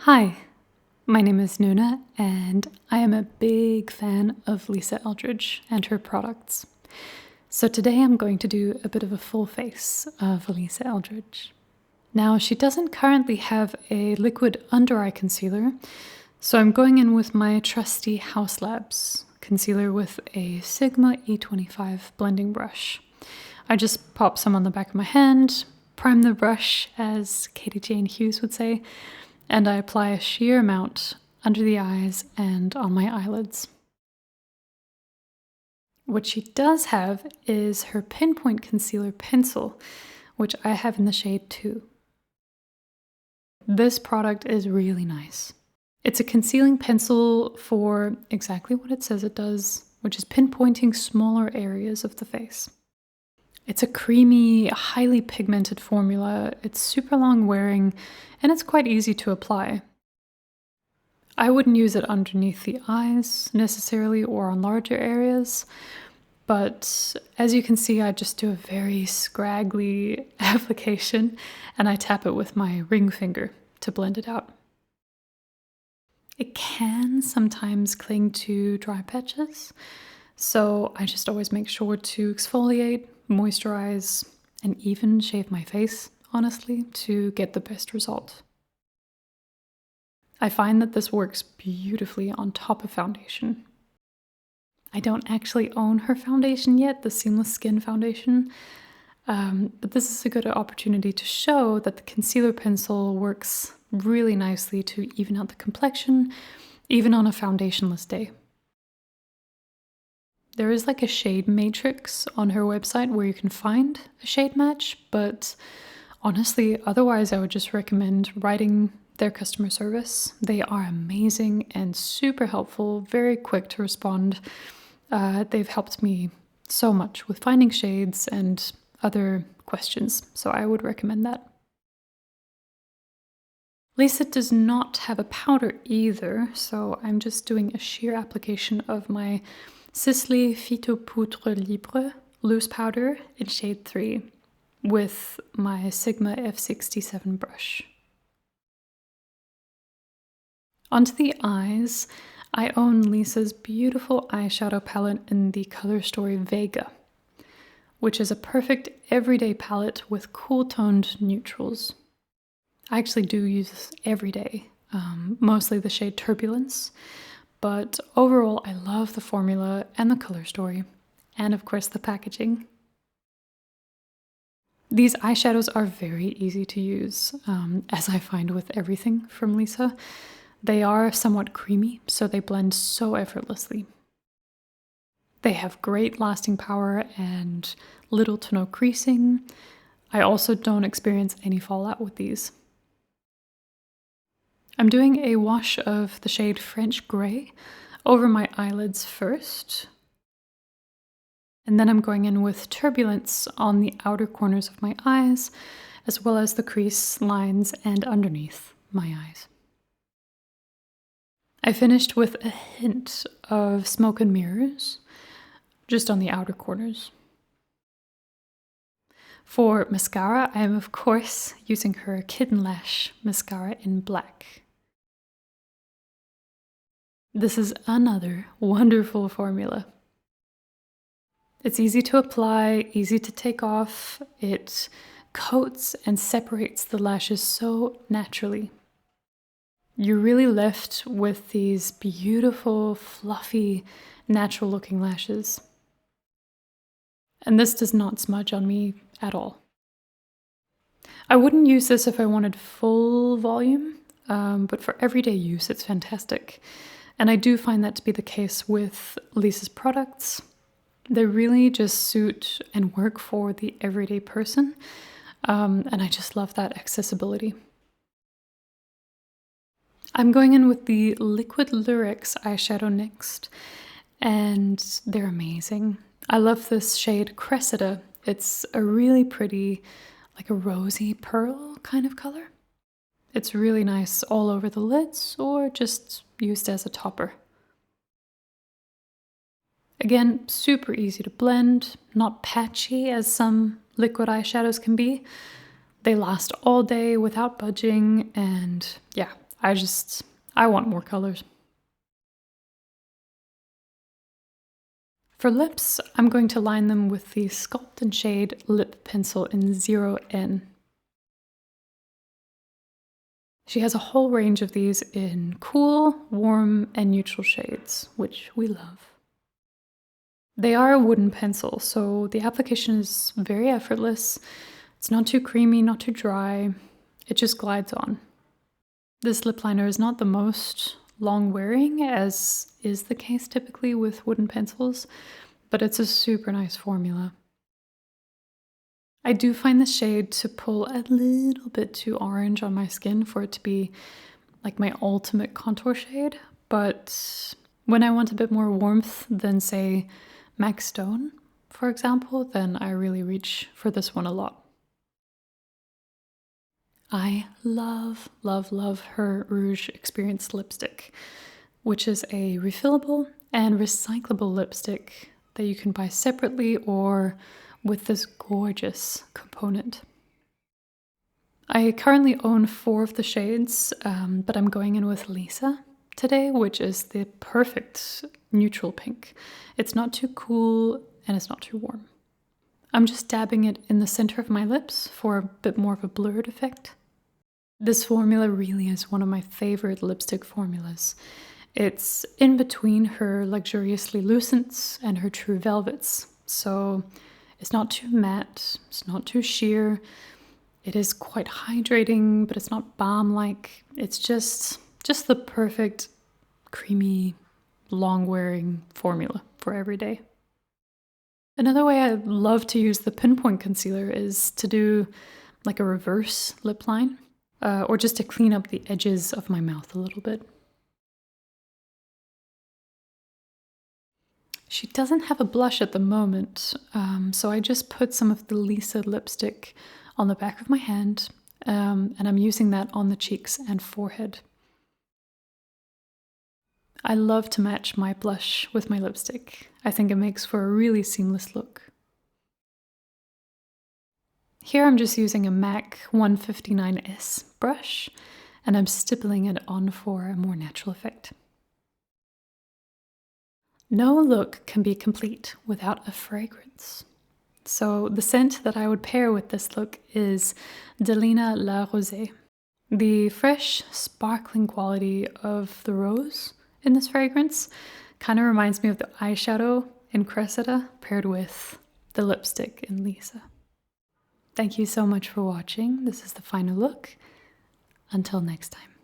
Hi, my name is Nuna, and I am a big fan of Lisa Eldridge and her products. So today I'm going to do a bit of a full face of Lisa Eldridge. Now, she doesn't currently have a liquid under eye concealer, so I'm going in with my trusty Haus Labs concealer with a Sigma E25 blending brush. I just pop some on the back of my hand, prime the brush, as Katie Jane Hughes would say, and I apply a sheer amount under the eyes and on my eyelids. What she does have is her Pinpoint concealer pencil, which I have in the shade 2. This product is really nice. It's a concealing pencil for exactly what it says it does, which is pinpointing smaller areas of the face. It's a creamy, highly pigmented formula. It's super long wearing, and it's quite easy to apply. I wouldn't use it underneath the eyes necessarily or on larger areas, but as you can see, I just do a very scraggly application and I tap it with my ring finger to blend it out. It can sometimes cling to dry patches, so I just always make sure to exfoliate, moisturize, and even shave my face, honestly, to get the best result. I find that this works beautifully on top of foundation. I don't actually own her foundation yet, the Seamless Skin foundation, but this is a good opportunity to show that the concealer pencil works really nicely to even out the complexion, even on a foundationless day. There is like a shade matrix on her website where you can find a shade match, but honestly, otherwise I would just recommend writing their customer service. They are amazing and super helpful, very quick to respond. They've helped me so much with finding shades and other questions, so I would recommend that. Lisa does not have a powder either, so I'm just doing a sheer application of my Sisley Phyto-Poudre Libre loose powder in shade 3 with my Sigma F67 brush. Onto the eyes, I own Lisa's beautiful eyeshadow palette in the color story Vega, which is a perfect everyday palette with cool-toned neutrals. I actually do use this every day, mostly the shade Turbulence, but overall I love the formula and the color story, and of course the packaging. These eyeshadows are very easy to use, as I find with everything from Lisa. They are somewhat creamy, so they blend so effortlessly. They have great lasting power and little to no creasing. I also don't experience any fallout with these. I'm doing a wash of the shade French Grey over my eyelids first. And then I'm going in with Turbulence on the outer corners of my eyes, as well as the crease lines and underneath my eyes. I finished with a hint of Smoke and Mirrors, just on the outer corners. For mascara, I am of course using her Kitten Lash mascara in black. This is another wonderful formula. It's easy to apply, easy to take off. It coats and separates the lashes so naturally. You're really left with these beautiful, fluffy, natural looking lashes. And this does not smudge on me at all. I wouldn't use this if I wanted full volume, but for everyday use it's fantastic. And I do find that to be the case with Lisa's products. They really just suit and work for the everyday person, and I just love that accessibility. I'm going in with the liquid Lurex eyeshadow next, and they're amazing. I love this shade Cressida. It's a really pretty, like a rosy pearl kind of color. It's really nice all over the lids or just used as a topper. Again, super easy to blend, not patchy as some liquid eyeshadows can be. They last all day without budging, and yeah, I want more colors. For lips, I'm going to line them with the Sculpt and Shade Lip Pencil in 0N. She has a whole range of these in cool, warm, and neutral shades, which we love. They are a wooden pencil, so the application is very effortless. It's not too creamy, not too dry. It just glides on. This lip liner is not the most long-wearing, as is the case typically with wooden pencils, but it's a super nice formula. I do find the shade to pull a little bit too orange on my skin for it to be like my ultimate contour shade, but when I want a bit more warmth than, say, MAC Stone, for example, then I really reach for this one a lot. I love, love, love her Rouge Experience lipstick, which is a refillable and recyclable lipstick that you can buy separately or with this gorgeous component. I currently own 4 of the shades, but I'm going in with Lisa today, which is the perfect neutral pink. It's not too cool and it's not too warm. I'm just dabbing it in the center of my lips for a bit more of a blurred effect. This formula really is one of my favorite lipstick formulas. It's in between her Luxuriously Lucents and her True Velvets, so it's not too matte, it's not too sheer. It is quite hydrating, but it's not balm-like. It's just the perfect, creamy, long-wearing formula for every day. Another way I love to use the Pinpoint concealer is to do like a reverse lip line, or just to clean up the edges of my mouth a little bit. She doesn't have a blush at the moment, so I just put some of the Lisa lipstick on the back of my hand, and I'm using that on the cheeks and forehead. I love to match my blush with my lipstick. I think it makes for a really seamless look. Here I'm just using a MAC 159S brush, and I'm stippling it on for a more natural effect. No look can be complete without a fragrance. So the scent that I would pair with this look is Delina La Rosée. The fresh, sparkling quality of the rose in this fragrance kind of reminds me of the eyeshadow in Cressida paired with the lipstick in Lisa. Thank you so much for watching. This is the final look. Until next time.